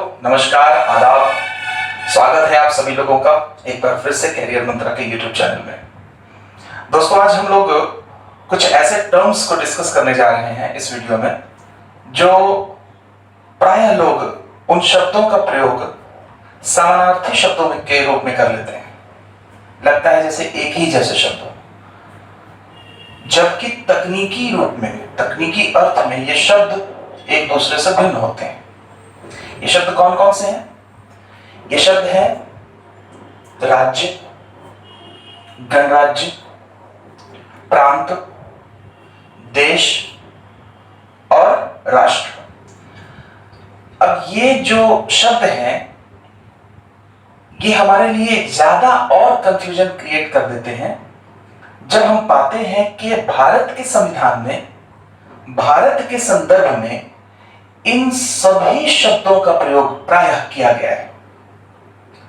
नमस्कार, आदाब। स्वागत है आप सभी लोगों का एक बार फिर से कैरियर मंत्रा के YouTube चैनल में। दोस्तों, आज हम लोग कुछ ऐसे टर्म्स को डिस्कस करने जा रहे हैं इस वीडियो में जो प्रायः लोग उन शब्दों का प्रयोग समानार्थी शब्दों के रूप में कर लेते हैं। लगता है जैसे एक ही जैसे शब्द हो, जबकि तकनीकी रूप में, तकनीकी अर्थ में ये शब्द एक दूसरे से भिन्न होते हैं। ये शब्द कौन कौन से हैं? ये शब्द है राज्य, गणराज्य, प्रांत, देश और राष्ट्र। अब ये जो शब्द हैं ये हमारे लिए ज्यादा और कंफ्यूजन क्रिएट कर देते हैं जब हम पाते हैं कि भारत के संविधान में, भारत के संदर्भ में इन सभी शब्दों का प्रयोग प्रायः किया गया है।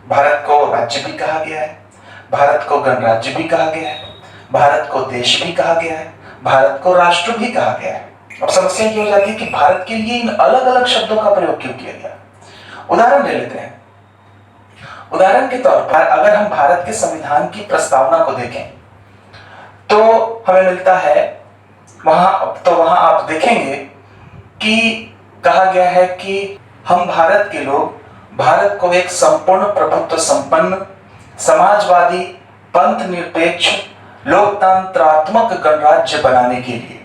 भारत को राज्य भी कहा गया है, भारत को गणराज्य भी कहा गया है, भारत को देश भी कहा गया है, भारत को राष्ट्र भी कहा गया है। अब समस्या ये हो जाती है कि भारत के लिए इन अलग अलग शब्दों का प्रयोग क्यों किया गया। उदाहरण ले लेते हैं। उदाहरण के तौर पर अगर हम भारत के संविधान की प्रस्तावना को देखें तो हमें मिलता है वहां आप देखेंगे कि कहा गया है कि हम भारत के लोग भारत को एक संपूर्ण प्रभुत्व संपन्न, समाजवादी, पंथ निरपेक्ष, लोकतंत्रात्मक गणराज्य बनाने के लिए,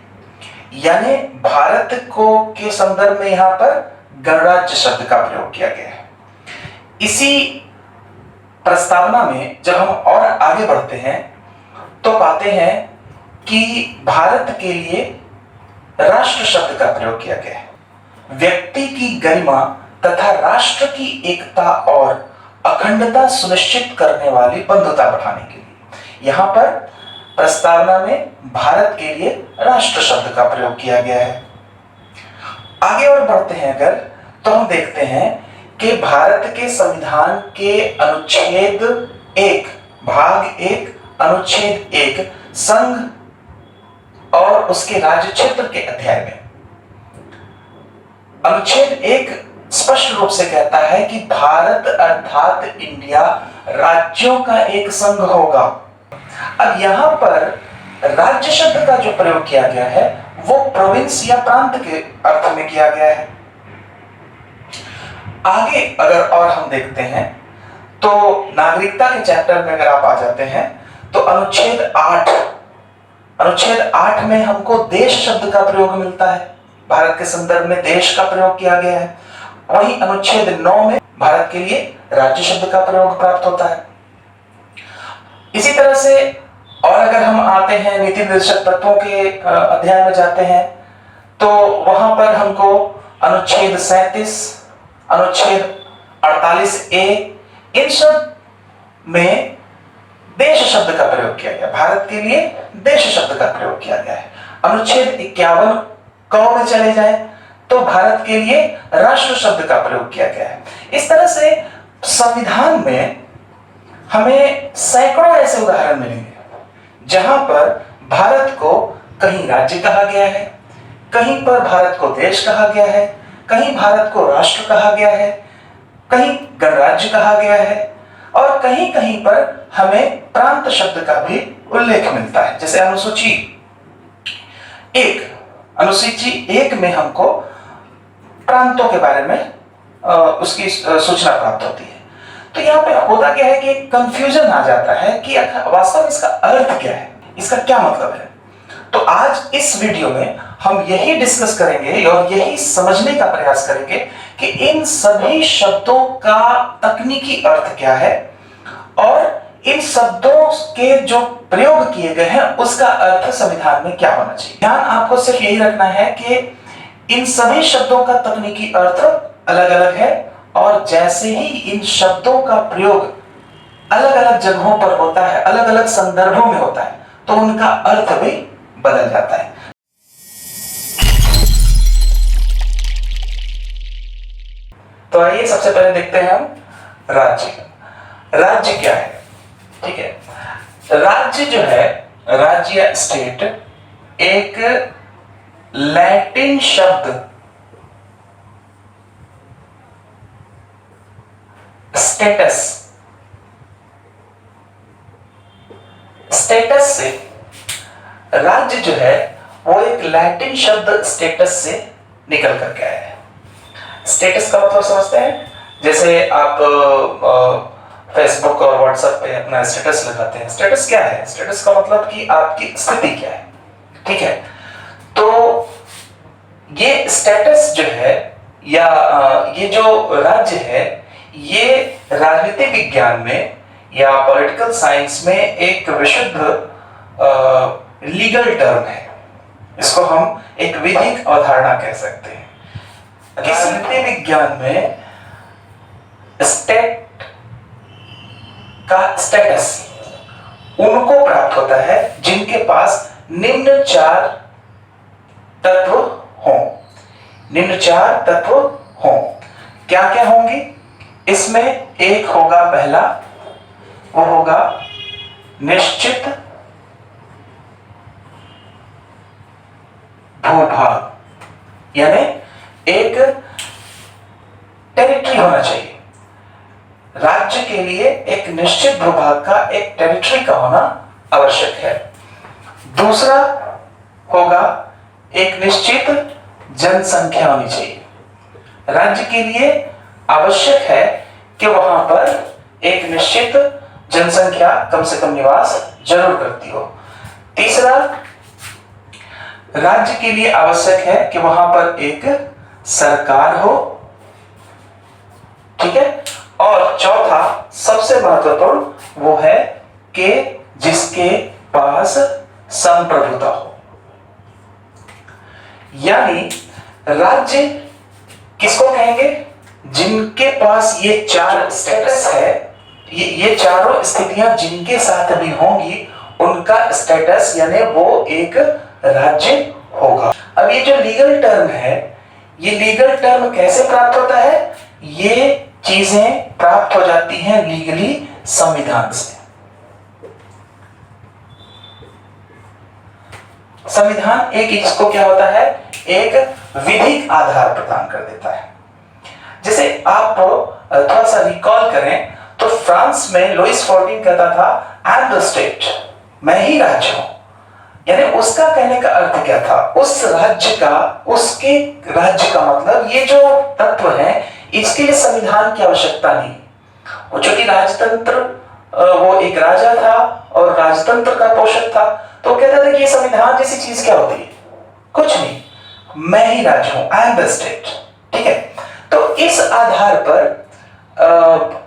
यानी भारत को के संदर्भ में यहां पर गणराज्य शब्द का प्रयोग किया गया है। इसी प्रस्तावना में जब हम और आगे बढ़ते हैं तो पाते हैं कि भारत के लिए राष्ट्र शब्द का प्रयोग किया गया है। व्यक्ति की गरिमा तथा राष्ट्र की एकता और अखंडता सुनिश्चित करने वाली बंधुता बढ़ाने के लिए यहां पर प्रस्तावना में भारत के लिए राष्ट्र शब्द का प्रयोग किया गया है। आगे और बढ़ते हैं अगर तो हम देखते हैं कि भारत के संविधान के अनुच्छेद 1 भाग 1 अनुच्छेद 1 संघ और उसके राज्य क्षेत्र के अध्याय में अनुच्छेद 1 स्पष्ट रूप से कहता है कि भारत अर्थात इंडिया राज्यों का एक संघ होगा। अब यहां पर राज्य शब्द का जो प्रयोग किया गया है वो प्रोविंस या प्रांत के अर्थ में किया गया है। आगे अगर और हम देखते हैं तो नागरिकता के चैप्टर में अगर आप आ जाते हैं तो अनुच्छेद 8 में हमको देश शब्द का प्रयोग मिलता है। भारत के संदर्भ में देश का प्रयोग किया गया है। वहीं अनुच्छेद 9 में भारत के लिए राज्य शब्द का प्रयोग प्राप्त होता है। इसी तरह से और अगर हम आते हैं नीति निर्देशक तत्वों के अध्याय में जाते हैं तो वहां पर हमको अनुच्छेद 37, अनुच्छेद 48A इन सब में देश शब्द का प्रयोग किया गया। भारत के लिए देश शब्द का प्रयोग किया गया है। अनुच्छेद 51 क में चले जाए तो भारत के लिए राष्ट्र शब्द का प्रयोग किया गया है। इस तरह से संविधान में हमें सैकड़ों ऐसे उदाहरण मिलेंगे जहां पर भारत को कहीं राज्य कहा गया है, कहीं पर भारत को देश कहा गया है, कहीं भारत को राष्ट्र कहा गया है, कहीं गणराज्य कहा गया है और कहीं कहीं पर हमें प्रांत शब्द का भी उल्लेख मिलता है। जैसे अनुसूची 1 में हमको प्रांतों के बारे में उसकी सूचना प्राप्त होती है। तो यहाँ पे होता क्या है कि एक कंफ्यूजन आ जाता है कि वास्तव में इसका अर्थ क्या है, इसका क्या मतलब है। तो आज इस वीडियो में हम यही डिस्कस करेंगे और यही समझने का प्रयास करेंगे कि इन सभी शब्दों का तकनीकी अर्थ क्या है और इन शब्दों के जो प्रयोग किए गए हैं उसका अर्थ संविधान में क्या होना चाहिए। ध्यान आपको सिर्फ यही रखना है कि इन सभी शब्दों का तकनीकी अर्थ अलग अलग है और जैसे ही इन शब्दों का प्रयोग अलग अलग जगहों पर होता है, अलग अलग संदर्भों में होता है, तो उनका अर्थ भी बदल जाता है। तो आइए सबसे पहले देखते हैं हम राज्य। राज्य क्या है? ठीक है, राज्य जो है, राज्य स्टेट एक लैटिन शब्द स्टेटस, स्टेटस से राज्य जो है वो एक लैटिन शब्द स्टेटस से निकल करके आया है। स्टेटस का मतलब समझते हैं? जैसे आप फेसबुक और व्हाट्सएप पे अपना स्टेटस लगाते हैं। स्टेटस क्या है? स्टेटस का मतलब कि आपकी स्थिति क्या है, ठीक है। तो ये स्टेटस जो है या ये जो राज्य है, ये राजनीति विज्ञान में या पॉलिटिकल साइंस में एक विशुद्ध लीगल टर्म है। इसको हम एक विधिक अवधारणा कह सकते हैं। राजनीति विज्ञान में स्टेट का स्टेटस उनको प्राप्त होता है जिनके पास निम्न चार तत्व हों। निम्न चार तत्व हों। क्या क्या होंगे इसमें? एक होगा, पहला वो होगा निश्चित भूभाग, यानी एक टेरिटरी होना चाहिए। राज्य के लिए एक निश्चित भूभाग का, एक टेरिटरी का होना आवश्यक है। दूसरा होगा एक निश्चित जनसंख्या होनी चाहिए। राज्य के लिए आवश्यक है कि वहां पर एक निश्चित जनसंख्या कम से कम निवास जरूर करती हो। तीसरा, राज्य के लिए आवश्यक है कि वहां पर एक सरकार हो, ठीक है। और चौथा सबसे महत्वपूर्ण वो है कि जिसके पास संप्रभुता हो। यानी राज्य किसको कहेंगे? जिनके पास ये चार स्टेटस है, ये चारों स्थितियां जिनके साथ भी होंगी उनका स्टेटस यानी वो एक राज्य होगा। अब ये जो लीगल टर्म है, ये लीगल टर्म कैसे प्राप्त होता है? ये चीजें प्राप्त हो जाती हैं लीगली संविधान से। संविधान एक इसको क्या होता है? एक विधिक आधार प्रदान कर देता है। जैसे आप थोड़ा सा रिकॉल करें तो फ्रांस में लुइस फोर्टीन कहता था आई एम द स्टेट, मैं ही राज्य हूं। यानी उसका कहने का अर्थ क्या था? उस राज्य का, उसके राज्य का मतलब ये जो तत्व है इसके लिए संविधान की आवश्यकता नहीं। वो चूंकि राजतंत्र, वो एक राजा था और राजतंत्र का पोषक था, तो कहता था कि ये संविधान जैसी चीज क्या होती है? कुछ नहीं, मैं ही राज्य हूं, आई एम द स्टेट, ठीक है। तो इस आधार पर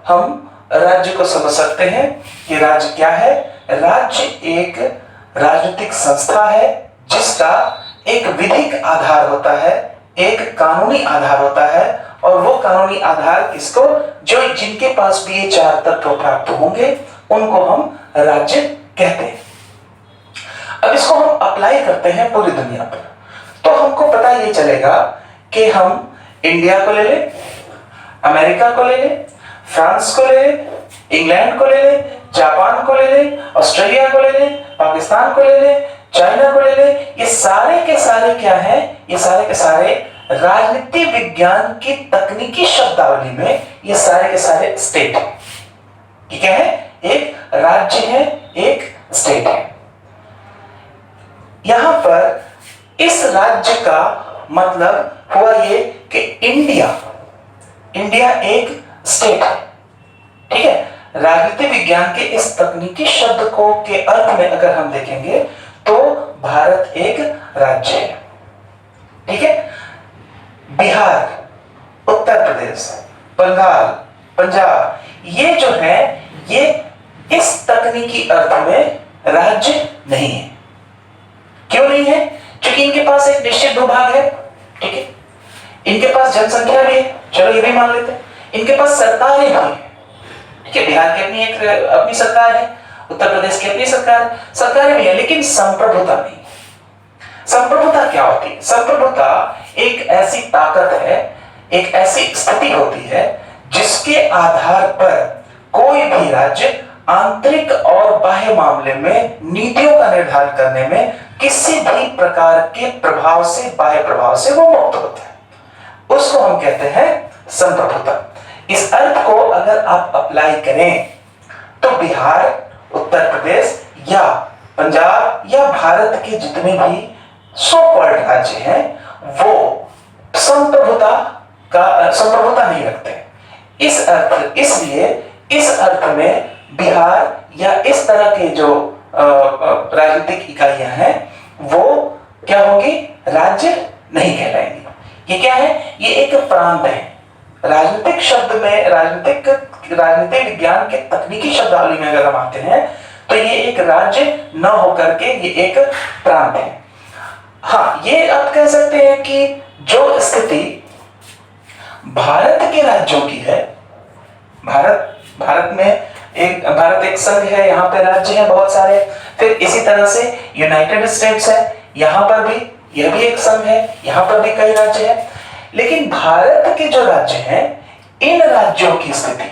हम राज्य को समझ सकते हैं कि राज्य क्या है। राज्य एक राजनीतिक संस्था है जिसका एक विधिक आधार होता है, एक कानूनी आधार होता है, और वो कानूनी आधार किसको? जो जिनके पास भी ये चार तत्व प्राप्त होंगे उनको हम राज्य कहते हैं। अब इसको हम अप्लाई करते हैं पूरी दुनिया पर, तो हमको पता ये चलेगा कि हम इंडिया को ले लें, अमेरिका को ले लें, फ्रांस को ले लें, इंग्लैंड को ले लें, जापान को ले लें, ऑस्ट्रेलिया को ले लें, पाकिस्तान को ले लें, चाइना को ले लें, ये सारे के सारे क्या हैं? ये सारे के सारे राजनीति विज्ञान की तकनीकी शब्दावली में ये सारे के सारे स्टेट हैं। ये क्या है? एक राज्य है, एक स्टेट है। यहां पर इस राज्य का मतलब हुआ ये कि इंडिया एक स्टेट है, ठीक है। राजनीति विज्ञान के इस तकनीकी शब्द को के अर्थ में अगर हम देखेंगे तो भारत एक राज्य है, ठीक है। बिहार, उत्तर प्रदेश, बंगाल, पंजाब, ये जो है ये इस तकनीकी अर्थ में राज्य नहीं है। क्यों नहीं है? क्योंकि इनके पास एक निश्चित भूभाग है, ठीक है। इनके पास जनसंख्या भी है, चलो ये भी मान लेते हैं। इनके पास सरकारें भी है, ठीक है। बिहार की अपनी सरकार है, उत्तर प्रदेश की अपनी सरकारें भी है, लेकिन संप्रभुता नहीं। संप्रभुता क्या होती है? संप्रभुता एक ऐसी ताकत है, एक ऐसी स्थिति होती है जिसके आधार पर कोई भी राज्य आंतरिक और बाह्य मामले में नीतियों का निर्धारण करने में किसी भी प्रकार के प्रभाव से, बाह्य प्रभाव से वो मुक्त होता है। उसको हम कहते हैं संप्रभुता। इस अर्थ को अगर आप अप्लाई करें तो बिहार, उत्तर प्रदेश या पंजाब या भारत के जितने भी सो कॉल्ड राज्य हैं वो संप्रभुता नहीं रखते। इसलिए इस अर्थ में बिहार या इस तरह के जो राजनीतिक इकाइयां हैं वो क्या होंगी, राज्य नहीं कहलाएंगी। ये क्या है, ये एक प्रांत है। राजनीतिक शब्द में, राजनीतिक विज्ञान के तकनीकी शब्दावली में अगर हम आते हैं तो ये एक राज्य न होकर के ये एक प्रांत है। हाँ, ये आप कह सकते हैं कि जो स्थिति भारत के राज्यों की है, भारत एक संघ है, यहाँ पे राज्य है बहुत सारे। फिर इसी तरह से यूनाइटेड स्टेट्स है, यहाँ पर भी यह भी एक संघ है, यहाँ पर भी कई राज्य है। लेकिन भारत के जो राज्य हैं, इन राज्यों की स्थिति,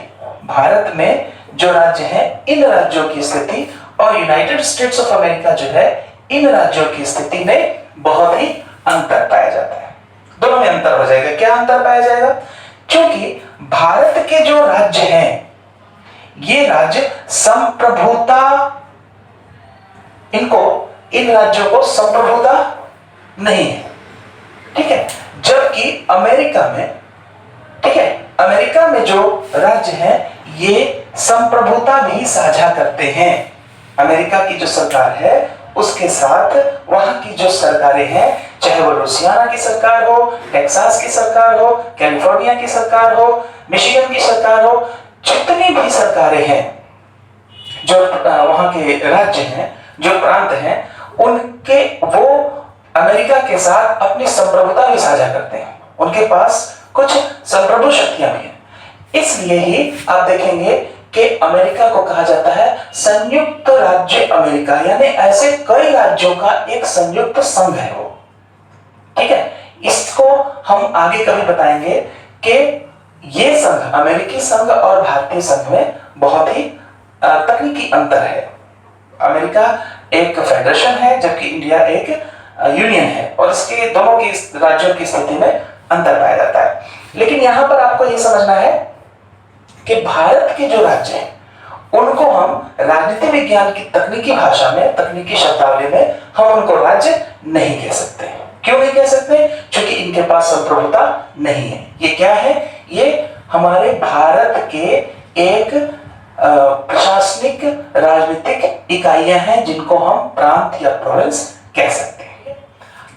भारत में जो राज्य हैं इन राज्यों की स्थिति और यूनाइटेड स्टेट्स ऑफ अमेरिका जो है इन राज्यों की स्थिति में बहुत ही अंतर पाया जाता है। दोनों में अंतर हो जाएगा। क्या अंतर पाया जाएगा? क्योंकि भारत के जो राज्य हैं ये राज्य संप्रभुता, इन राज्यों को संप्रभुता नहीं है, ठीक है। जबकि अमेरिका में जो राज्य हैं ये संप्रभुता भी साझा करते हैं। अमेरिका की जो सरकार है उसके साथ वहां की जो सरकारें हैं, चाहे वो लुसियाना की सरकार हो, टेक्सास की सरकार हो, कैलिफोर्निया की सरकार हो, मिशिगन की सरकार हो, जितनी भी सरकारें हैं, जो वहां के राज्य हैं, जो प्रांत हैं, उनके वो अमेरिका के साथ अपनी संप्रभुता भी साझा करते हैं। उनके पास कुछ संप्रभु शक्तियां भी हैं। इसलिए ही आप देखेंगे कि अमेरिका को कहा जाता है संयुक्त राज्य अमेरिका, यानी ऐसे कई राज्यों का एक संयुक्त संघ है वो, ठीक है। इसको हम आगे कभी बताएंगे कि ये संघ, अमेरिकी संघ और भारतीय संघ में बहुत ही तकनीकी अंतर है। अमेरिका एक फेडरेशन है जबकि इंडिया एक यूनियन है और इसके दोनों की राज्यों की स्थिति में अंतर पाया जाता है। लेकिन यहां पर आपको यह समझना है कि भारत के जो राज्य हैं उनको हम राजनीति विज्ञान की तकनीकी भाषा में, तकनीकी शब्दावली में हम उनको राज्य नहीं कह सकते। क्यों नहीं कह सकते? क्योंकि इनके पास संप्रभुता नहीं है। ये क्या है? ये हमारे भारत के एक प्रशासनिक राजनीतिक इकाइयां हैं जिनको हम प्रांत या प्रोविंस कह सकते हैं।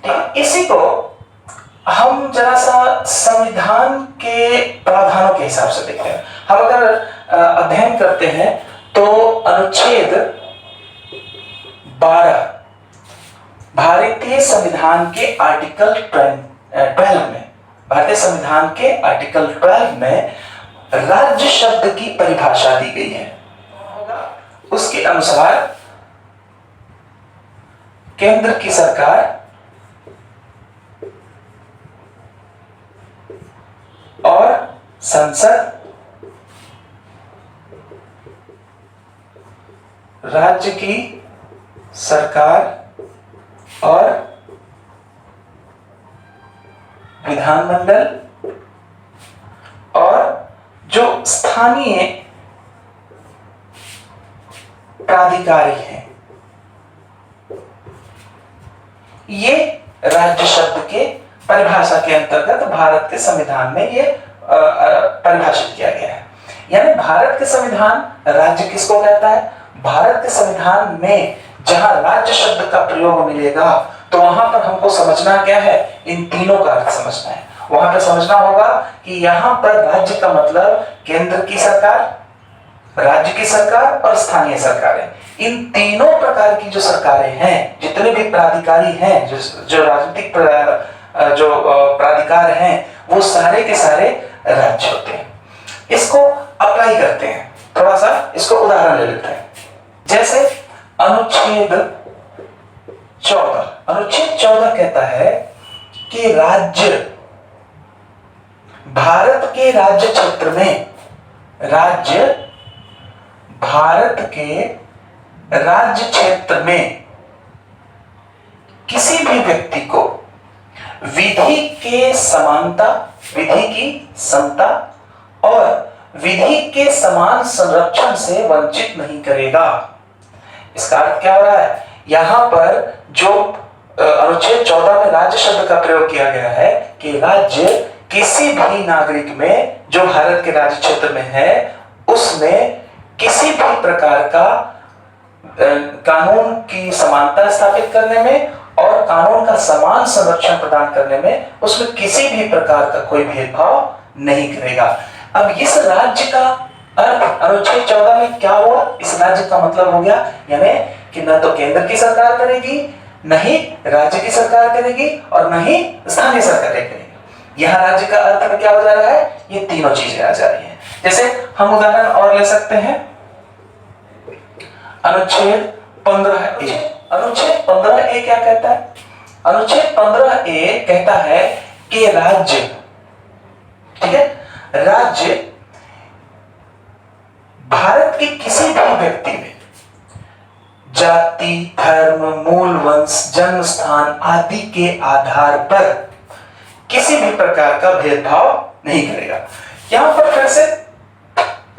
ठीक है, इसी को हम जरा सा संविधान के प्रावधानों के हिसाब से देखते हैं। हम अगर अध्ययन करते हैं तो अनुच्छेद 12 भारतीय संविधान के आर्टिकल 12 में, भारतीय संविधान के आर्टिकल 12 में राज्य शब्द की परिभाषा दी गई है। उसके अनुसार केंद्र की सरकार और संसद राज्य की सरकार और विधानमंडल और जो स्थानीय प्राधिकारी हैं, ये राज्य शब्द के परिभाषा के अंतर्गत भारत के संविधान में ये परिभाषित किया गया है। यानी भारत के संविधान राज्य किसको कहता है? भारत के संविधान में जहां राज्य शब्द का प्रयोग मिलेगा तो वहां पर हमको समझना क्या है? इन तीनों का अर्थ समझना है। वहां पर समझना होगा कि यहां पर राज्य का मतलब केंद्र की सरकार, राज्य की सरकार और स्थानीय सरकारें। इन तीनों प्रकार की जो सरकारें हैं, जितने भी प्राधिकारी हैं, जो राजनीतिक जो प्राधिकार हैं, वो सारे के सारे राज्य होते हैं। इसको अप्लाई करते हैं, थोड़ा सा इसको उदाहरण ले लेते हैं। जैसे अनुच्छेद 14 कहता है कि राज्य, भारत के राज्य क्षेत्र में, राज्य भारत के राज्य क्षेत्र में किसी भी व्यक्ति को विधि के समानता, विधि की समता और विधि के समान संरक्षण से वंचित नहीं करेगा। इसका अर्थ क्या हो रहा है, यहां पर जो अनुच्छेद 14 में राज्य शब्द का प्रयोग किया गया है कि राज्य किसी भी नागरिक में जो भारत के राज्य क्षेत्र में है उसमें किसी भी प्रकार का कानून की समानता स्थापित करने में और कानून का समान संरक्षण प्रदान करने में उसमें किसी भी प्रकार का कोई भेदभाव नहीं करेगा। अब इस राज्य का अर्थ अनुच्छेद 14 में क्या हुआ, इस राज्य का मतलब हो गया यानी कि न तो केंद्र की सरकार करेगी, न ही राज्य की सरकार करेगी और न ही स्थानीय सरकार करेगी। यहां राज्य का अर्थ में क्या हो जा रहा है, ये तीनों चीजें आ जा रही हैं। जैसे हम उदाहरण और ले सकते हैं अनुच्छेद 15A। अनुच्छेद 15A क्या कहता है, अनुच्छेद 15A कहता है कि राज्य, ठीक है, राज्य भारत के किसी भी व्यक्ति में जाति, धर्म, मूल वंश, जन्म स्थान आदि के आधार पर किसी भी प्रकार का भेदभाव नहीं करेगा। यहां पर फिर से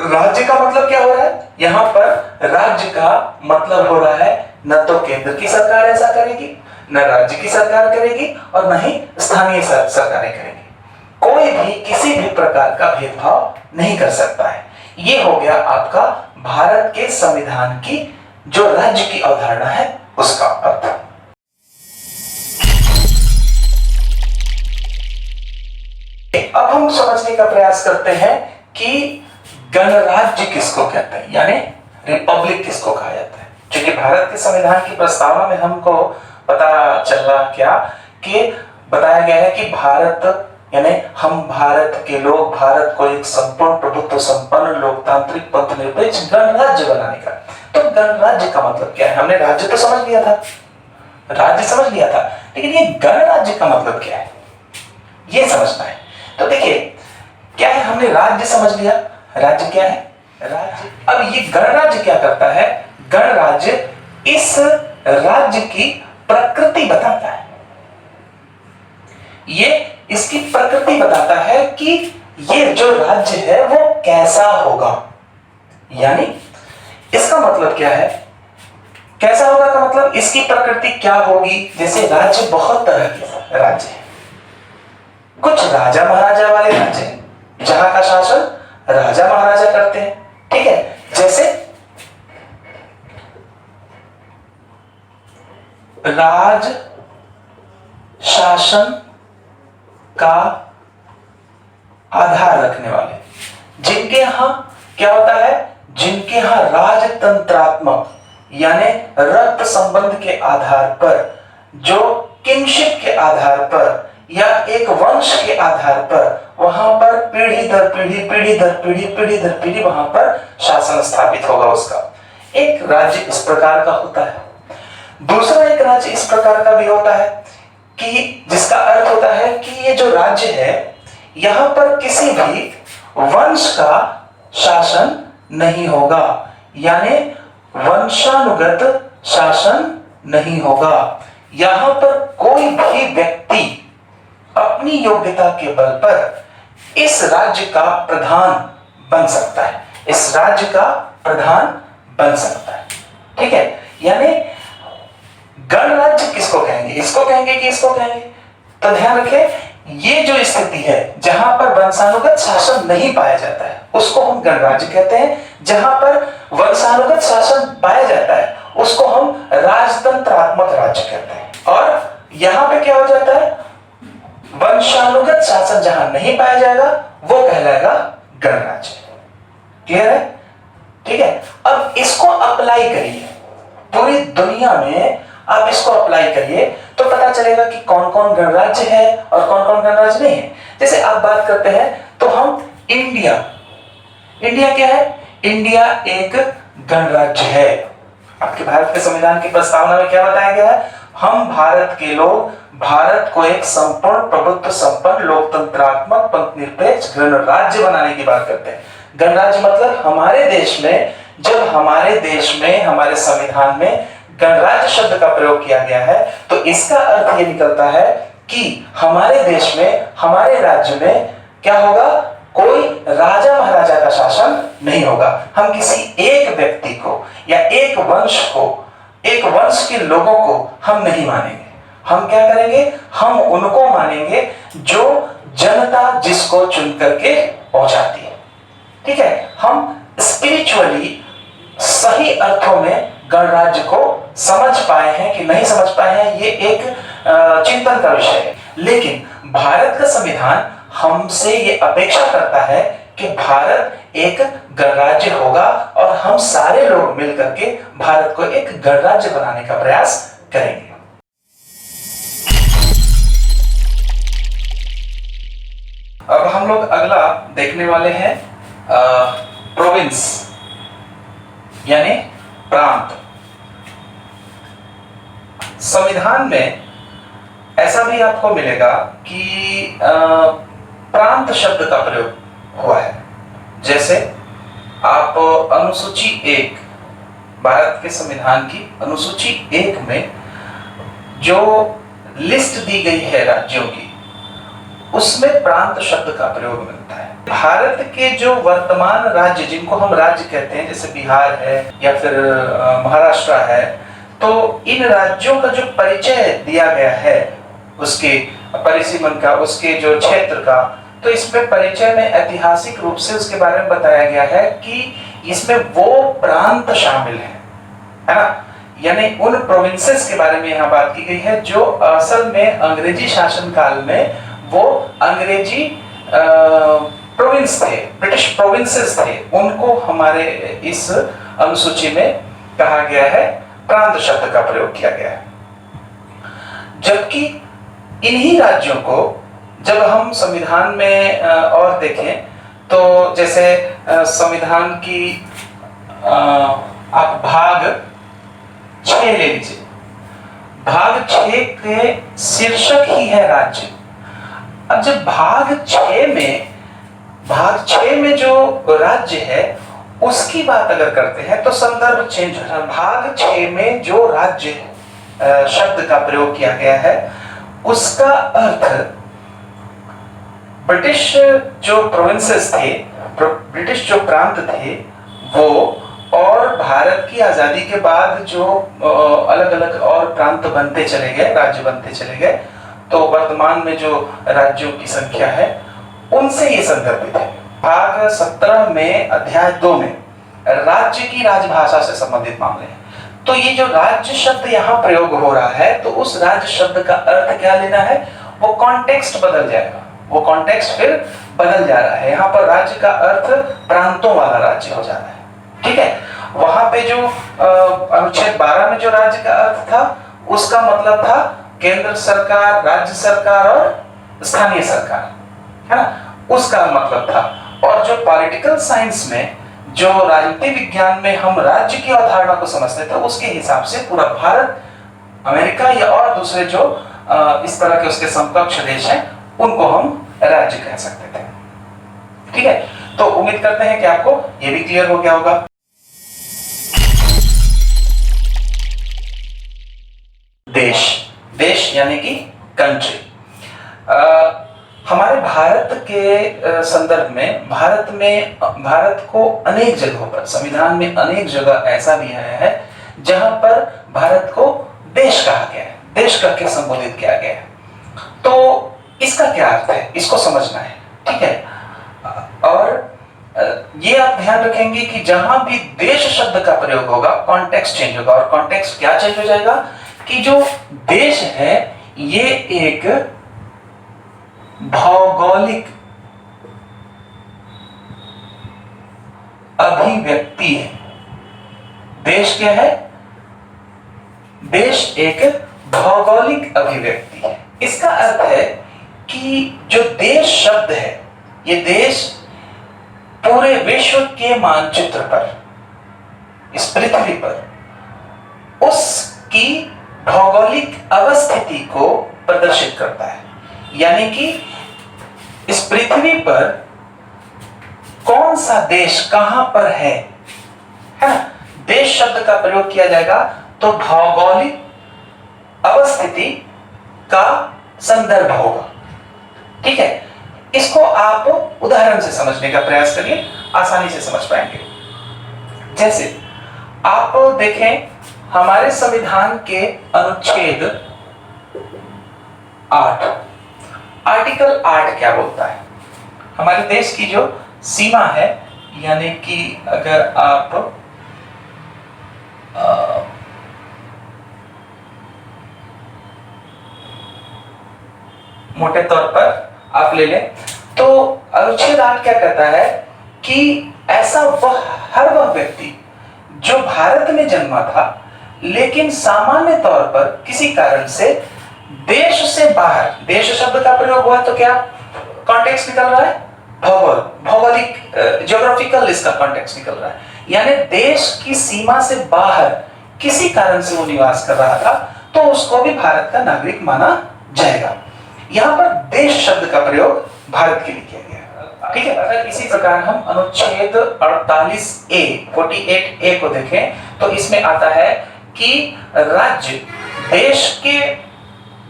राज्य का मतलब क्या हो रहा है, यहां पर राज्य का मतलब हो रहा है न तो केंद्र की सरकार ऐसा करेगी, न राज्य की सरकार करेगी और न ही स्थानीय सरकारें करेगी। कोई भी किसी भी प्रकार का भेदभाव नहीं कर सकता है। ये हो गया आपका भारत के संविधान की जो राज्य की अवधारणा है उसका अर्थ। अब हम समझने का प्रयास करते हैं कि गणराज्य किसको कहते हैं, यानी रिपब्लिक किसको कहा जाता है। क्योंकि भारत के संविधान की प्रस्तावना में हमको पता चल रहा क्या कि बताया गया है कि भारत यानी हम भारत के लोग भारत को एक संपूर्ण प्रभुत्व संपन्न लोकतांत्रिक पंथ निरपेक्ष गणराज्य बनाने का। तो गणराज्य का मतलब क्या है, हमने राज्य तो समझ लिया था, राज्य समझ लिया था, लेकिन ये गणराज्य का मतलब क्या है ये समझना है। तो देखिए क्या है, हमने राज्य समझ लिया, राज्य क्या है, राज्य। अब ये गणराज्य क्या करता है, गणराज्य इस राज्य की प्रकृति बताता है, ये इसकी प्रकृति बताता है कि ये जो राज्य है वो कैसा होगा। यानी इसका मतलब क्या है, कैसा होगा का मतलब इसकी प्रकृति क्या होगी। जैसे राज्य बहुत तरह के राज्य है, कुछ राजा महाराजा वाले राज्य हैं जहां का शासन राजा महाराजा करते हैं, ठीक है। जैसे राज शासन का आधार रखने वाले, जिनके यहां क्या होता है, जिनके यहां राजतंत्रात्मक यानी रक्त संबंध के आधार पर, जो किंगशिप के आधार पर या एक वंश के आधार पर वहां पर पीढ़ी दर पीढ़ी, पीढ़ी दर पीढ़ी, पीढ़ी दर पीढ़ी वहां पर शासन स्थापित होगा। उसका एक राज्य इस प्रकार का होता है। दूसरा एक राज्य इस प्रकार का भी होता है कि जिसका अर्थ होता है कि ये जो राज्य है यहां पर किसी भी वंश का शासन नहीं होगा, यानी वंशानुगत शासन नहीं होगा। यहां पर कोई भी व्यक्ति अपनी योग्यता के बल पर इस राज्य का प्रधान बन सकता है, इस राज्य का प्रधान बन सकता है, ठीक है। यानी गणराज्य किसको कहेंगे, इसको कहेंगे कि इसको कहेंगे। तो ध्यान रखें, ये जो स्थिति है जहां पर वंशानुगत शासन नहीं पाया जाता है उसको हम गणराज्य कहते हैं। जहां पर वंशानुगत शासन पाया जाता है उसको हम राजतंत्रात्मक राज्य कहते हैं। और यहां पे क्या हो जाता है, वंशानुगत शासन जहां नहीं पाया जाएगा वो कहलाएगा गणराज्य। क्लियर है, ठीक है। अब इसको अप्लाई करिए पूरी दुनिया में, आप इसको अप्लाई करिए तो पता चलेगा कि कौन कौन गणराज्य है और कौन कौन गणराज्य नहीं है। जैसे आप बात करते हैं तो हम इंडिया, इंडिया क्या है, इंडिया एक गणराज्य है। आपके भारत के संविधान की प्रस्तावना में क्या बताया गया है, हम भारत के लोग भारत को एक संपूर्ण प्रभुत्व संपन्न लोकतंत्रात्मक पंथ निरपेक्ष गणराज्य बनाने की बात करते हैं। गणराज्य मतलब हमारे देश में, जब हमारे देश में हमारे संविधान में गणराज्य शब्द का प्रयोग किया गया है तो इसका अर्थ ये निकलता है कि हमारे देश में, हमारे राज्य में क्या होगा, कोई राजा महाराजा का शासन नहीं होगा। हम किसी एक व्यक्ति को या एक वंश को, एक वंश के लोगों को हम नहीं मानेंगे। हम क्या करेंगे? हम उनको मानेंगे जो जनता जिसको चुन करके पहुंचाती है। ठीक है, हम स्पिरिचुअली सही अर्थों में गणराज्य को समझ पाए हैं कि नहीं समझ पाए हैं, ये एक चिंतन का विषय है। लेकिन भारत का संविधान हमसे ये अपेक्षा करता है कि भारत एक गणराज्य होगा और हम सारे लोग मिलकर के भारत को एक गणराज्य बनाने का प्रयास करेंगे। अब हम लोग अगला देखने वाले हैं प्रोविंस यानी प्रांत। संविधान में ऐसा भी आपको मिलेगा कि प्रांत शब्द का प्रयोग हुआ है। जैसे आप अनुसूची 1, भारत के संविधान की अनुसूची 1 में जो लिस्ट दी गई है राज्यों की, उसमें प्रांत शब्द का प्रयोग मिलता है। भारत के जो वर्तमान राज्य जिनको हम राज्य कहते हैं, जैसे बिहार है या फिर महाराष्ट्र है, तो इन राज्यों का जो परिचय दिया गया है, उसके परिसीमन का, उसके जो क्षेत्र का, तो इसमें परिचय में ऐतिहासिक रूप से उसके बारे में बताया गया है कि इसमें वो प्रांत शामिल है ना। यानी उन प्रोविंसेस के बारे में यहाँ बात की गई है जो असल में अंग्रेजी शासन काल में वो अंग्रेजी प्रोविंस थे, ब्रिटिश प्रोविंसेस थे, उनको हमारे इस अनुसूची में कहा गया है, प्रांत शब्द का प्रयोग किया गया है। जबकि इन्हीं राज्यों को जब हम संविधान में और देखें तो जैसे संविधान की आप भाग 6 ले लीजिए। भाग 6 के शीर्षक ही है राज्य। अब जब भाग 6 में जो राज्य है उसकी बात अगर करते हैं तो संदर्भ चेंज हो रहा है। भाग 6 में जो राज्य शब्द का प्रयोग किया गया है उसका अर्थ ब्रिटिश जो प्रोविंसेस थे, ब्रिटिश जो प्रांत थे वो, और भारत की आजादी के बाद जो अलग अलग और प्रांत बनते चले गए, राज्य बनते चले गए, तो वर्तमान में जो राज्यों की संख्या है उनसे ये संदर्भित है। भाग 17 में अध्याय 2 में राज्य की राजभाषा से संबंधित मामले हैं। तो ये जो राज्य शब्द यहाँ प्रयोग हो रहा है, तो उस राज्य शब्द का अर्थ क्या लेना है, वो कॉन्टेक्स्ट बदल जाएगा, वो कॉन्टेक्स्ट फिर बदल जा रहा है। यहाँ पर राज्य का अर्थ प्रांतों वाला राज्य हो जा रहा है। ठीक है, वहां पे जो अनुच्छेद 12 में जो राज्य का अर्थ था उसका मतलब था केंद्र सरकार, राज्य सरकार और स्थानीय सरकार, है ना, उसका मतलब था। और जो पॉलिटिकल साइंस में, जो राजनीति विज्ञान में हम राज्य की अवधारणा को समझते थे, उसके हिसाब से पूरा भारत, अमेरिका या और दूसरे जो इस तरह के उसके समकक्ष देश हैं उनको हम राज्य कह सकते थे। ठीक है, तो उम्मीद करते हैं कि आपको यह भी क्लियर हो गया होगा। देश, देश यानी कि कंट्री। हमारे भारत के संदर्भ में भारत को अनेक जगहों पर, संविधान में अनेक जगह ऐसा भी है जहां पर भारत को देश कहा गया है, देश करके संबोधित किया गया है। तो इसका क्या अर्थ है, इसको समझना है। ठीक है, और ये आप ध्यान रखेंगे कि जहां भी देश शब्द का प्रयोग होगा कॉन्टेक्स्ट चेंज होगा। और कॉन्टेक्स्ट क्या चेंज हो जाएगा कि जो देश है ये एक भौगोलिक अभिव्यक्ति है। देश क्या है? देश एक भौगोलिक अभिव्यक्ति है। इसका अर्थ है कि जो देश शब्द है, ये देश पूरे विश्व के मानचित्र पर, इस पृथ्वी पर उसकी भौगोलिक अवस्थिति को प्रदर्शित करता है। यानी कि इस पृथ्वी पर कौन सा देश कहां पर है ना। देश शब्द का प्रयोग किया जाएगा तो भौगोलिक अवस्थिति का संदर्भ होगा। ठीक है, इसको आप उदाहरण से समझने का प्रयास करिए, आसानी से समझ पाएंगे। जैसे आप देखें हमारे संविधान के अनुच्छेद 8, आर्टिकल 8 क्या बोलता है? हमारे देश की जो सीमा है, यानी कि अगर आप मोटे तौर पर आप ले लें तो अनुच्छेद 8 क्या कहता है कि ऐसा हर वह व्यक्ति जो भारत में जन्मा था लेकिन सामान्य तौर पर किसी कारण से देश से बाहर, देश शब्द का प्रयोग हुआ तो क्या कॉन्टेक्स्ट निकल रहा है? भौगोलिक, ज्योग्राफिकल इसका कॉन्टेक्स्ट निकल रहा है, यानी देश की सीमा से बाहर किसी कारण से वो निवास कर रहा था तो उसको भी भारत का नागरिक माना जाएगा। यहां पर देश शब्द का प्रयोग भारत के लिए किया गया। ठीक है, अगर इसी प्रकार हम अनुच्छेद 48A को देखें तो इसमें आता है कि राज्य देश के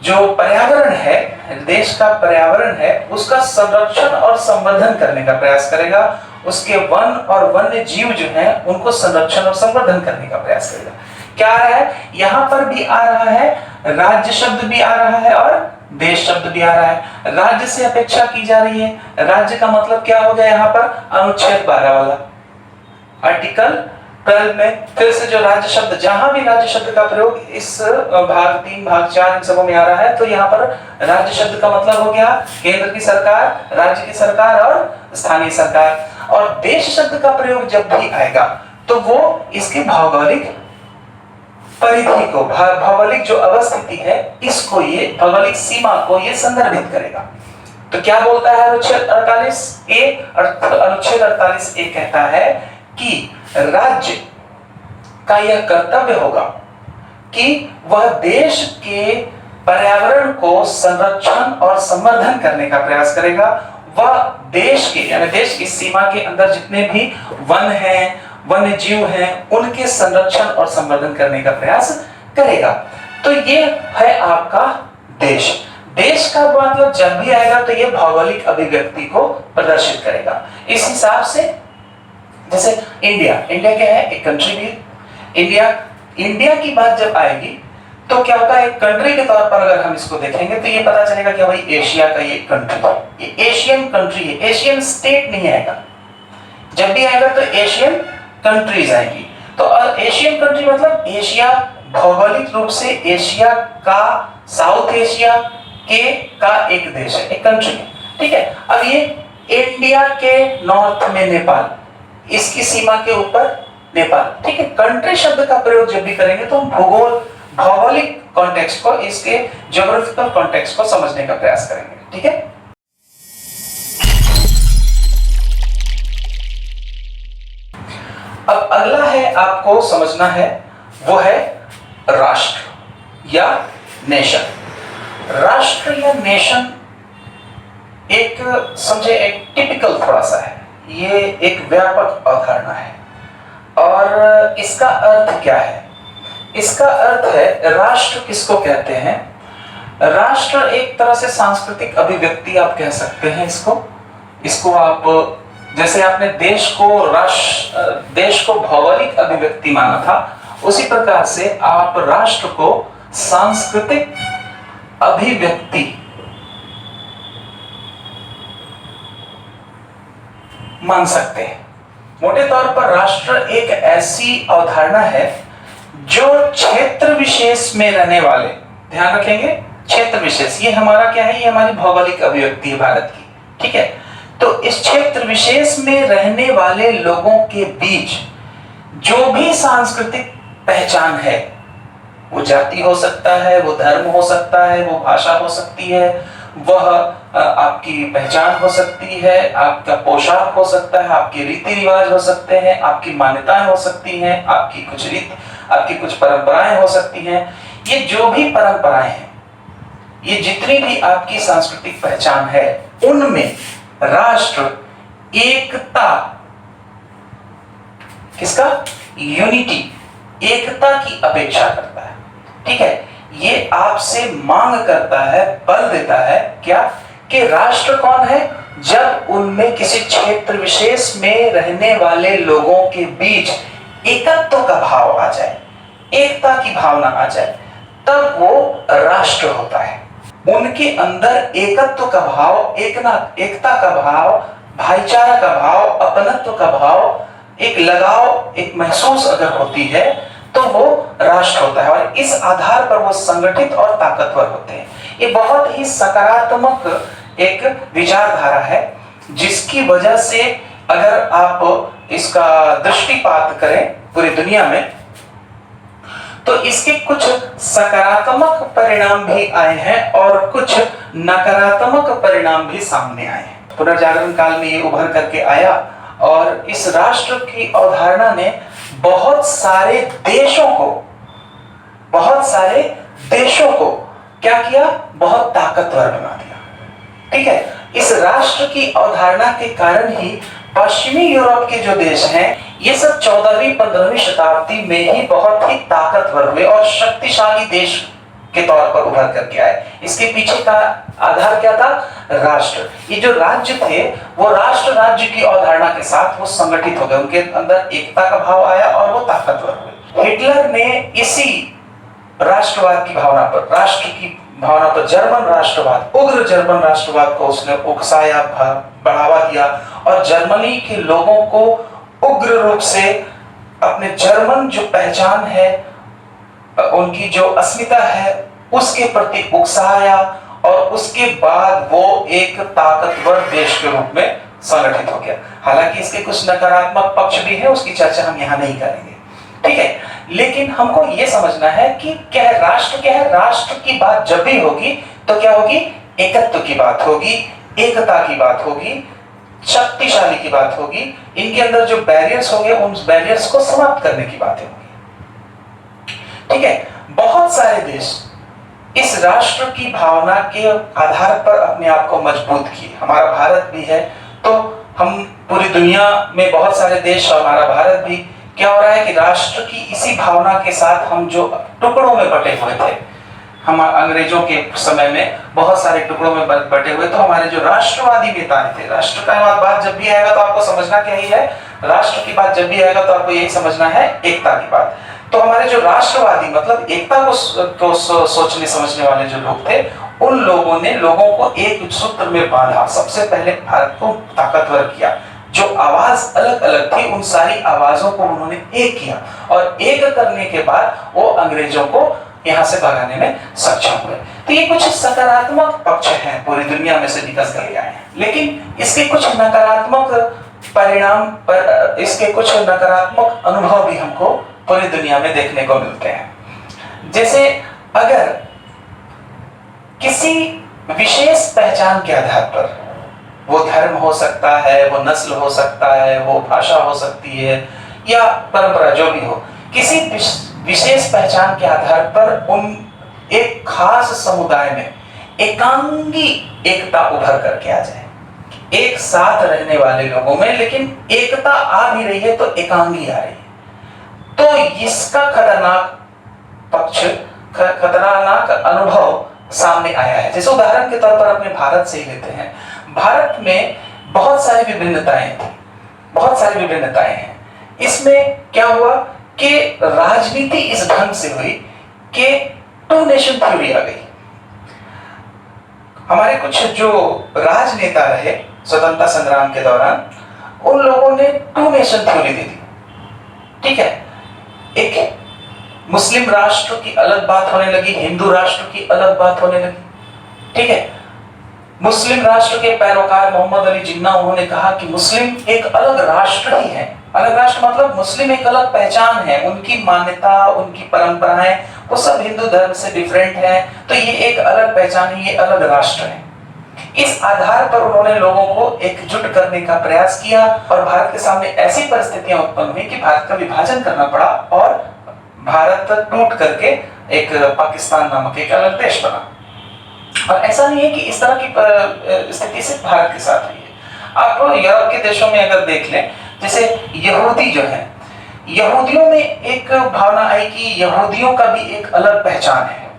जो पर्यावरण है, देश का पर्यावरण है, उसका संरक्षण और संवर्धन करने का प्रयास करेगा, उसके वन और वन्य जीव जो हैं उनको संरक्षण और संवर्धन करने का प्रयास करेगा। क्या आ रहा है? यहां पर भी आ रहा है, राज्य शब्द भी आ रहा है और देश शब्द भी आ रहा है। राज्य से अपेक्षा की जा रही है, राज्य का मतलब क्या हो गया यहाँ पर? अनुच्छेद 12 वाला, आर्टिकल 12 में फिर से जो राज्य शब्द, जहां भी राज्य शब्द का प्रयोग इस भाग 3, भाग 4 इन सबों में आ रहा है तो यहाँ पर राज्य शब्द का मतलब हो गया केंद्र की सरकार, राज्य की सरकार और स्थानीय सरकार। और देश शब्द का प्रयोग जब भी आएगा तो वो इसकी भौगोलिक परिधि को, भौगोलिक जो अवस्थिति है इसको, ये भौगोलिक सीमा को ये संदर्भित करेगा। तो क्या बोलता है अनुच्छेद 48A? अनुच्छेद 48A कहता है कि राज्य का यह कर्तव्य होगा कि वह देश के पर्यावरण को संरक्षण और संवर्धन करने का प्रयास करेगा। वह देश के, यानी देश की सीमा के अंदर जितने भी वन हैं, वन्य जीव हैं, उनके संरक्षण और संवर्धन करने का प्रयास करेगा। तो ये है आपका देश। देश का मतलब जब भी आएगा तो ये भौगोलिक अभिव्यक्ति को प्रदर्शित करेगा। इस हिसाब से जैसे इंडिया क्या है? एक कंट्री भी। इंडिया की बात जब आएगी तो क्या होगा? एक कंट्री के तौर पर अगर हम इसको देखेंगे तो ये पता चलेगा कि भाई एशिया का ये कंट्री है, ये एशियन कंट्री है, एशियन स्टेट नहीं आएगा। जब भी आएगा तो एशियन कंट्रीज आएगी। तो एशियन कंट्री मतलब एशिया, भौगोलिक रूप से एशिया का, साउथ एशिया का एक देश है, एक कंट्री है। ठीक है, अब ये इंडिया के नॉर्थ में नेपाल, इसकी सीमा के ऊपर नेपाल। ठीक है, कंट्री शब्द का प्रयोग जब भी करेंगे तो हम भौगोलिक कॉन्टेक्स्ट को, इसके ज्योग्राफिकल कॉन्टेक्स्ट को समझने का प्रयास करेंगे। ठीक है, अब अगला है आपको समझना है, वो है राष्ट्र या नेशन। राष्ट्र या नेशन एक, समझे, एक टिपिकल थोड़ा सा है, ये एक व्यापक अवधारणा है। और इसका अर्थ क्या है? इसका अर्थ है, राष्ट्र किसको कहते हैं? राष्ट्र एक तरह से सांस्कृतिक अभिव्यक्ति आप कह सकते हैं इसको आप, जैसे आपने देश को भौगोलिक अभिव्यक्ति माना था, उसी प्रकार से आप राष्ट्र को सांस्कृतिक अभिव्यक्ति मान सकते हैं। मोटे तौर पर राष्ट्र एक ऐसी अवधारणा है जो क्षेत्र विशेष में रहने वाले, ध्यान रखेंगे, क्षेत्र विशेष, ये हमारा क्या है? ये हमारी भौगोलिक अभिव्यक्ति है भारत की। ठीक है, तो इस क्षेत्र विशेष में रहने वाले लोगों के बीच जो भी सांस्कृतिक पहचान है, वो जाति हो सकता है, वो धर्म हो सकता है, वो भाषा हो सकती है, वह आपकी पहचान हो सकती है, आपका पोशाक हो सकता है, आपके रीति रिवाज हो सकते हैं, आपकी मान्यताएं हो सकती हैं, आपकी कुछ परंपराएं हो सकती हैं। ये जो भी परंपराएं हैं, ये जितनी भी आपकी सांस्कृतिक पहचान है, उनमें राष्ट्र एकता, किसका? यूनिटी, एकता की अपेक्षा करता है। ठीक है, ये आपसे मांग करता है, बल देता है क्या? कि राष्ट्र कौन है? जब उनमें किसी क्षेत्र विशेष में रहने वाले लोगों के बीच एकत्व का भाव आ जाए, एकता की भावना आ जाए, तब वो राष्ट्र होता है। उनके अंदर एकत्व का भाव, एकता का भाव, भाईचारा का भाव, अपनत्व का भाव, एक लगाव, एक महसूस अगर होती है तो वो राष्ट्र होता है। और इस आधार पर वो संगठित और ताकतवर होते हैं। ये बहुत ही सकारात्मक एक विचारधारा है, जिसकी वजह से अगर आप इसका दृष्टिपात करें पूरी दुनिया में, तो इसके कुछ सकारात्मक परिणाम भी आए हैं और कुछ नकारात्मक परिणाम भी सामने आए हैं। पुनर्जागरण काल में ये उभर करके आया और इस राष्ट्र की अवधारणा ने बहुत सारे देशों को क्या किया? बहुत ताकतवर बना दिया। ठीक है, इस राष्ट्र की अवधारणा के कारण ही पश्चिमी यूरोप के जो देश हैं, ये सब 14वीं 15वीं शताब्दी में ही बहुत ही ताकतवर हुए और शक्तिशाली देश के तौर पर उभर करके आए। इसके पीछे का आधार क्या था? राष्ट्र। ये जो राज्य थे वो राष्ट्र राज्य की अवधारणा के साथ वो संगठित हो गए, उनके अंदर एकता का भाव आया और वो ताकतवर हुए। हिटलर ने इसी राष्ट्रवाद की भावना पर, राष्ट्र की भावना पर, जर्मन राष्ट्रवाद, उग्र जर्मन राष्ट्रवाद को उसने उकसाया, बढ़ावा दिया और जर्मनी के लोगों को उग्र रूप से अपने जर्मन जो पहचान है, उनकी जो अस्मिता है, उसके प्रति उकसाया और उसके बाद वो एक ताकतवर देश के रूप में संगठित हो गया। हालांकि इसके कुछ नकारात्मक पक्ष भी है, उसकी चर्चा हम यहाँ नहीं करेंगे। ठीक है, लेकिन हमको ये समझना है कि क्या है राष्ट्र, क्या है राष्ट्र की बात जब भी होगी तो क्या होगी? एकत्व की बात होगी, एकता की बात होगी, शक्तिशाली की बात होगी। इनके अंदर जो बैरियर्स होंगे उन बैरियर्स को समाप्त करने की बातें होंगी। ठीक है, बहुत सारे देश इस राष्ट्र की भावना के आधार पर अपने आप को मजबूत किए। हमारा भारत भी है, तो हम पूरी दुनिया में बहुत सारे देश और हमारा भारत भी, क्या हो रहा है कि राष्ट्र की इसी भावना के साथ हम जो टुकड़ों में बटे हुए थे, हम अंग्रेजों के समय में बहुत सारे टुकड़ों में बटे हुए, तो हमारे जो राष्ट्रवादी नेता थे, राष्ट्र का बात जब भी आएगा तो आपको समझना क्या ही है, राष्ट्र की बात जब भी आएगा तो आपको यही समझना है एकता की बात। तो हमारे जो राष्ट्रवादी मतलब एकता को सोचने समझने वाले जो लोग थे, उन लोगों ने लोगों को एक सूत्र में बांधा। सबसे पहले भारत को ताकतवर किया। जो आवाज अलग अलग थी उन सारी आवाजों को उन्होंने एक किया और एक करने के बाद वो अंग्रेजों को यहां से भगाने में सक्षम हुए। तो ये कुछ सकारात्मक पक्ष हैं, पूरी दुनिया में से निकल कर आए हैं। लेकिन इसके कुछ नकारात्मक परिणाम पर, इसके कुछ नकारात्मक अनुभव भी हमको पूरी दुनिया में देखने को मिलते हैं। जैसे अगर किसी विशेष पहचान के आधार पर, वो धर्म हो सकता है, वो नस्ल हो सकता है, वो भाषा हो सकती है या परंपरा, जो भी हो, किसी विशेष पहचान के आधार पर उन एक खास समुदाय में एकांगी एकता उभर करके आ जाए। एक साथ रहने वाले लोगों में लेकिन एकता आ भी रही है तो एकांगी आ रही है, तो इसका खतरनाक पक्ष, खतरनाक अनुभव सामने आया है। जैसे उदाहरण के तौर पर अपने भारत से ही लेते हैं। भारत में बहुत सारी विभिन्नताएं थी, बहुत सारी विभिन्नताएं हैं। इसमें क्या हुआ कि राजनीति इस ढंग से हुई कि टू नेशन थ्योरी आ गई। हमारे कुछ जो राजनेता रहे स्वतंत्रता संग्राम के दौरान, उन लोगों ने टू नेशन थ्योरी दे दी। ठीक है, एक मुस्लिम राष्ट्र की अलग बात होने लगी, हिंदू राष्ट्र की अलग बात होने लगी। ठीक है, मुस्लिम राष्ट्र के पैरोकार मोहम्मद अली जिन्ना, उन्होंने कहा कि मुस्लिम एक अलग राष्ट्र ही है। अलग राष्ट्र मतलब मुस्लिम एक अलग पहचान है, उनकी मान्यता, उनकी परंपराएं वो सब हिंदू धर्म से डिफरेंट है, तो ये एक अलग पहचान है, ये अलग राष्ट्र है। इस आधार पर उन्होंने लोगों को एकजुट करने का प्रयास किया और भारत के सामने ऐसी परिस्थितियां उत्पन्न हुई कि भारत का विभाजन करना पड़ा और भारत टूट करके एक पाकिस्तान नामक एक अलग देश बना। और ऐसा नहीं है कि इस तरह की स्थिति सिर्फ भारत के साथ हुई है। आप यूरोप के देशों में अगर देख लें, जैसे यहूदी जो है, यहूदियों में एक भावना आई कि यहूदियों का भी एक अलग पहचान है,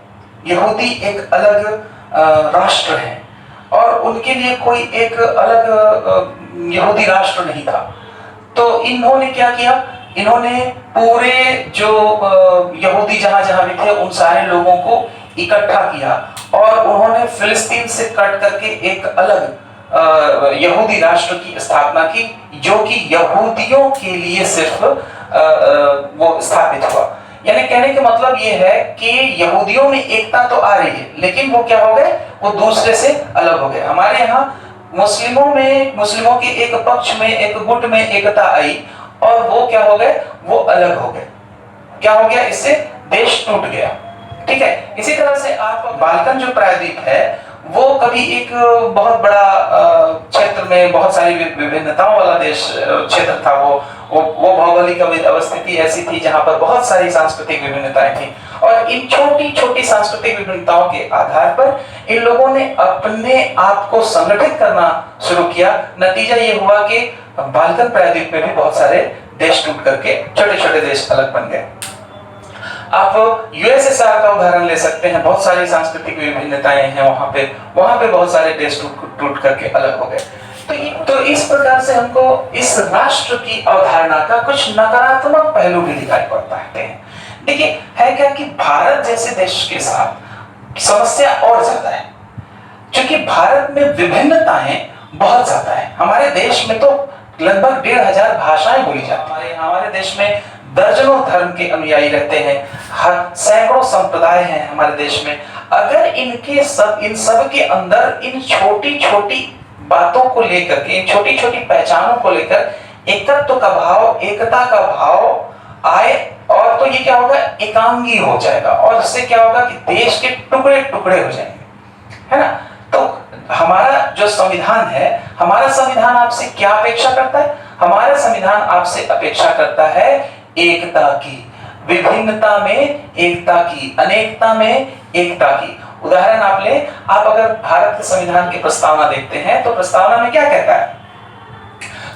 यहूदी एक अलग राष्ट्र है। और उनके लिए कोई एक अलग यहूदी राष्ट्र नहीं था। तो इन्होंने क्या किया, इन्होंने पूरे जो यहूदी जहां जहां भी थे उन सारे लोगों को इकट्ठा किया और उन्होंने फिलिस्तीन से कट करके एक अलग यहूदी राष्ट्र की स्थापना की, जो कि यहूदियों के लिए सिर्फ वो स्थापित हुआ। यानी कहने का मतलब ये है कि यहूदियों में एकता तो आ रही है, लेकिन वो क्या हो गए, वो दूसरे से अलग हो गए। हमारे यहाँ मुस्लिमों के एक पक्ष में, एक गुट में एकता आई और वो क्या हो गए, वो अलग हो गए। क्या हो गया, इससे देश टूट गया। ठीक है, इसी तरह से आप बाल्कन जो प्रायद्वीप है वो कभी एक बहुत बड़ा क्षेत्र में बहुत सारी विभिन्नताओं वाला देश क्षेत्र था। वो भौगोलिक अवस्थिति ऐसी थी जहां पर बहुत सारी सांस्कृतिक विभिन्नताएं थी और इन छोटी छोटी सांस्कृतिक विभिन्नताओं के आधार पर इन लोगों ने अपने आप को संगठित करना शुरू किया। नतीजा ये हुआ कि बाल्कन प्रायद्वीप में भी बहुत सारे देश टूट करके छोटे छोटे देश अलग बन गए। आप यूएसएसआर का उदाहरण ले सकते हैं, बहुत सारी सांस्कृतिक विभिन्नताएं हैं वहां पे बहुत सारे देश टूट करके अलग हो गए। तो इस प्रकार से हमको इस राष्ट्र की अवधारणा का कुछ नकारात्मक पहलू भी दिखाई पड़ता है। देखिए, है क्या कि भारत जैसे देश के साथ समस्या और ज्यादा है, क्योंकि भारत में विभिन्नताएं बहुत ज्यादा है। हमारे देश में तो लगभग 1500 भाषाएं बोली जाती हैं। हमारे देश में दर्जनों धर्म के अनुयायी रहते हैं, सैकड़ों संप्रदाय हैं हमारे देश में। अगर इन सब के अंदर इन छोटी छोटी बातों को लेकर के, इन छोटी छोटी पहचानों को लेकर एकत्व का भाव, एकता का भाव आए और तो ये क्या होगा, एकांगी हो जाएगा और इससे क्या होगा कि देश के टुकड़े टुकड़े हो जाएंगे, है ना। तो हमारा जो संविधान है, हमारा संविधान आपसे क्या अपेक्षा करता है? हमारा संविधान आपसे अपेक्षा करता है एकता की, विभिन्नता में एकता की, अनेकता में एकता की। उदाहरण आप ले, आप अगर भारत के संविधान की प्रस्तावना देखते हैं तो प्रस्तावना में क्या कहता है?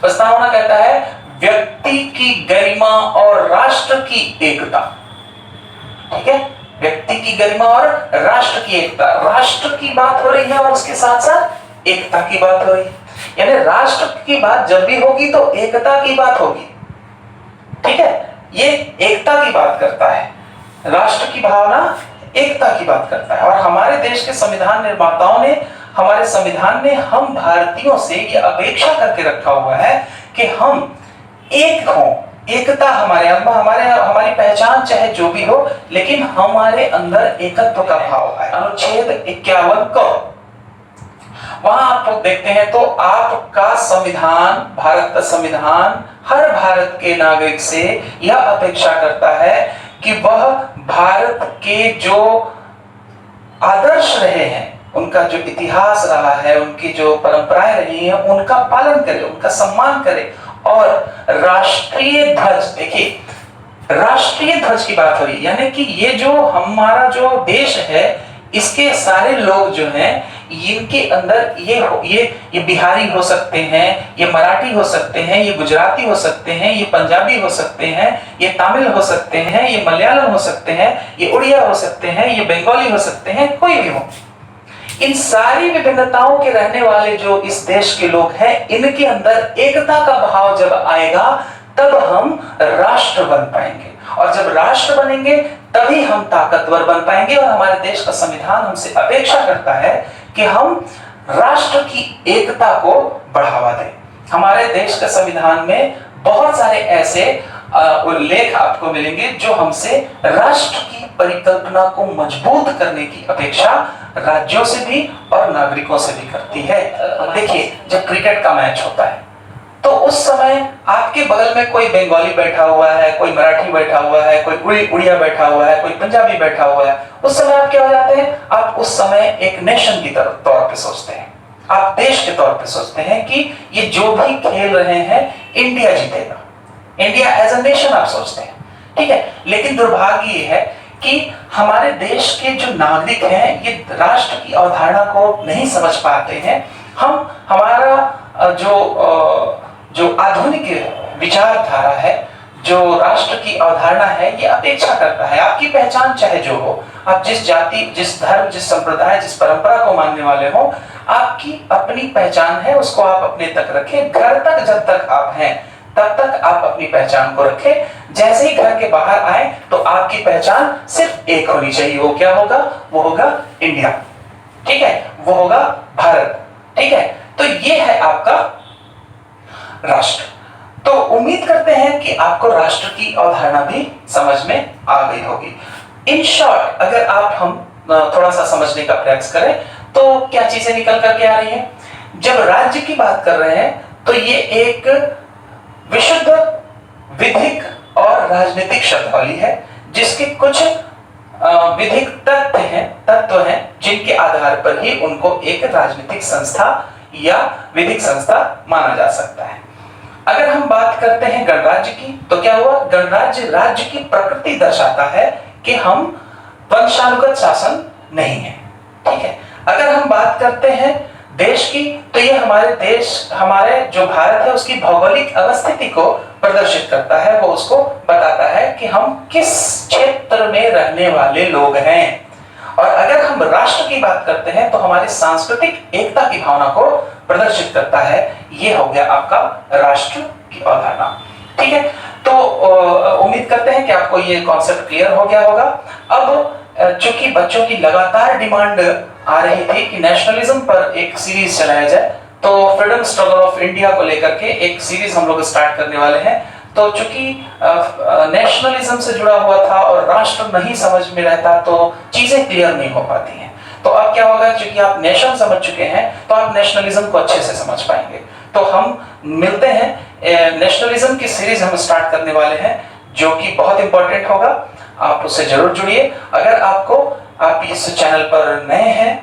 प्रस्तावना कहता है व्यक्ति की गरिमा और राष्ट्र की एकता। ठीक है, व्यक्ति की गरिमा और राष्ट्र की एकता। राष्ट्र की बात हो रही है और उसके साथ साथ एकता की बात हो रही है। यानी राष्ट्र की बात जब भी होगी तो एकता की बात होगी। ठीक है, ये एकता की बात करता है, राष्ट्र की भावना एकता की बात करता है। और हमारे देश के संविधान निर्माताओं ने, हमारे संविधान ने हम भारतीयों से ये अपेक्षा करके रखा हुआ है कि हम एक हों, एकता हमारे हमारी पहचान चाहे जो भी हो, लेकिन हमारे अंदर एकत्व का भाव है। अनुच्छेद 51 को वहां आप लोग देखते हैं तो आपका संविधान, भारत का संविधान हर भारत के नागरिक से यह अपेक्षा करता है कि वह भारत के जो आदर्श रहे हैं, उनका जो इतिहास रहा है, उनकी जो परंपराएं रही हैं, उनका पालन करे, उनका सम्मान करे। और राष्ट्रीय ध्वज, देखिए राष्ट्रीय ध्वज की बात हो रही है, यानी कि ये जो हमारा जो देश है, इसके सारे लोग जो हैं, इनके अंदर ये बिहारी हो सकते हैं, ये मराठी हो सकते हैं, ये गुजराती हो सकते हैं, ये पंजाबी हो सकते हैं, ये तमिल हो सकते हैं, ये मलयालम हो सकते हैं, ये उड़िया हो सकते हैं, ये बंगाली हो सकते हैं, कोई भी हो। इन सारी विभिन्नताओं के रहने वाले जो इस देश के लोग हैं, इनके अंदर एकता का भाव जब आएगा तब हम राष्ट्र बन पाएंगे, और जब राष्ट्र बनेंगे तभी हम ताकतवर बन पाएंगे। और हमारे देश का संविधान हमसे अपेक्षा करता है कि हम राष्ट्र की एकता को बढ़ावा दें। हमारे देश के संविधान में बहुत सारे ऐसे उल्लेख आपको मिलेंगे जो हमसे राष्ट्र की परिकल्पना को मजबूत करने की अपेक्षा राज्यों से भी और नागरिकों से भी करती है। देखिए, जब क्रिकेट का मैच होता है तो उस समय आपके बगल में कोई बंगाली बैठा हुआ है, कोई मराठी बैठा हुआ है, कोई उड़िया बैठा हुआ है, कोई पंजाबी बैठा हुआ है। उस समय आप क्या हो जाते हैं? आप उस समय एक नेशन की तौर पे सोचते हैं, आप देश के तौर पे सोचते हैं कि ये जो भी खेल रहे हैं इंडिया जीतेगा, इंडिया एज अ नेशन आप सोचते हैं। ठीक है, लेकिन दुर्भाग्य ये है कि हमारे देश के जो नागरिक हैं ये राष्ट्र की अवधारणा को नहीं समझ पाते हैं। हमारा जो आधुनिक विचारधारा है, जो राष्ट्र की अवधारणा है, ये अपेक्षा करता है आपकी पहचान चाहे जो हो, आप जिस जाति, जिस धर्म, जिस संप्रदाय, जिस परंपरा को मानने वाले हो, आपकी अपनी पहचान है, उसको आप अपने तक रखें। घर तक जब तक आप हैं तब तक आप अपनी पहचान को रखें। जैसे ही घर के बाहर आए तो आपकी पहचान सिर्फ एक होनी चाहिए। वो क्या होगा? वो होगा इंडिया। ठीक है, वो होगा भारत। ठीक है, तो ये है आपका राष्ट्र। तो उम्मीद करते हैं कि आपको राष्ट्र की अवधारणा भी समझ में आ गई होगी। इन शॉर्ट अगर हम थोड़ा सा समझने का प्रयास करें तो क्या चीजें निकल करके आ रही हैं? जब राज्य की बात कर रहे हैं तो ये एक विशुद्ध विधिक और राजनीतिक शब्दावली है, जिसके कुछ विधिक तत्व हैं जिनके आधार पर ही उनको एक राजनीतिक संस्था या विधिक संस्था माना जा सकता है। अगर हम बात करते हैं गणराज्य की तो क्या हुआ? गणराज्य राज्य की प्रकृति दर्शाता है कि हम वंशानुगत शासन नहीं है। ठीक है, अगर हम बात करते हैं देश की तो ये हमारे जो भारत है उसकी भौगोलिक अवस्थिति को प्रदर्शित करता है। वो उसको बताता है कि हम किस क्षेत्र में रहने वाले लोग हैं। और अगर हम राष्ट्र की बात करते हैं तो हमारी सांस्कृतिक एकता की भावना को प्रदर्शित करता है। ये हो गया आपका राष्ट्र की अवधारणा। ठीक है, तो उम्मीद करते हैं कि आपको ये कॉन्सेप्ट क्लियर हो गया होगा। अब चूंकि बच्चों की लगातार डिमांड आ रही थी कि नेशनलिज्म पर एक सीरीज चलाया जाए, तो फ्रीडम स्ट्रगल ऑफ इंडिया को लेकर के एक सीरीज हम लोग स्टार्ट करने वाले हैं। तो चूंकि नेशनलिज्म से जुड़ा हुआ था और राष्ट्र नहीं समझ में रहता तो चीजें क्लियर नहीं हो पाती हैं। तो अब क्या होगा, चूंकि आप नेशन समझ चुके हैं तो आप नेशनलिज्म को अच्छे से समझ पाएंगे। तो हम मिलते हैं, नेशनलिज्म की सीरीज हम स्टार्ट करने वाले हैं जो कि बहुत इंपॉर्टेंट होगा। आप उससे जरूर जुड़िए। अगर आप इस चैनल पर नए हैं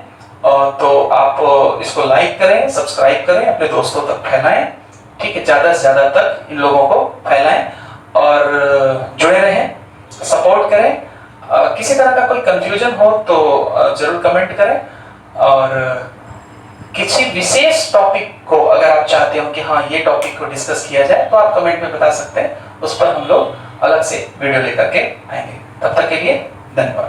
तो आप इसको लाइक करें, सब्सक्राइब करें, अपने दोस्तों तक फैलाएं। ठीक है, ज्यादा से ज्यादा तक इन लोगों को फैलाएं और जुड़े रहें, सपोर्ट करें। किसी तरह का कोई कंफ्यूजन हो तो जरूर कमेंट करें। और किसी विशेष टॉपिक को अगर आप चाहते हो कि हाँ ये टॉपिक को डिस्कस किया जाए तो आप कमेंट में बता सकते हैं। उस पर हम लोग अलग से वीडियो लेकर के आएंगे। तब तक के लिए धन्यवाद।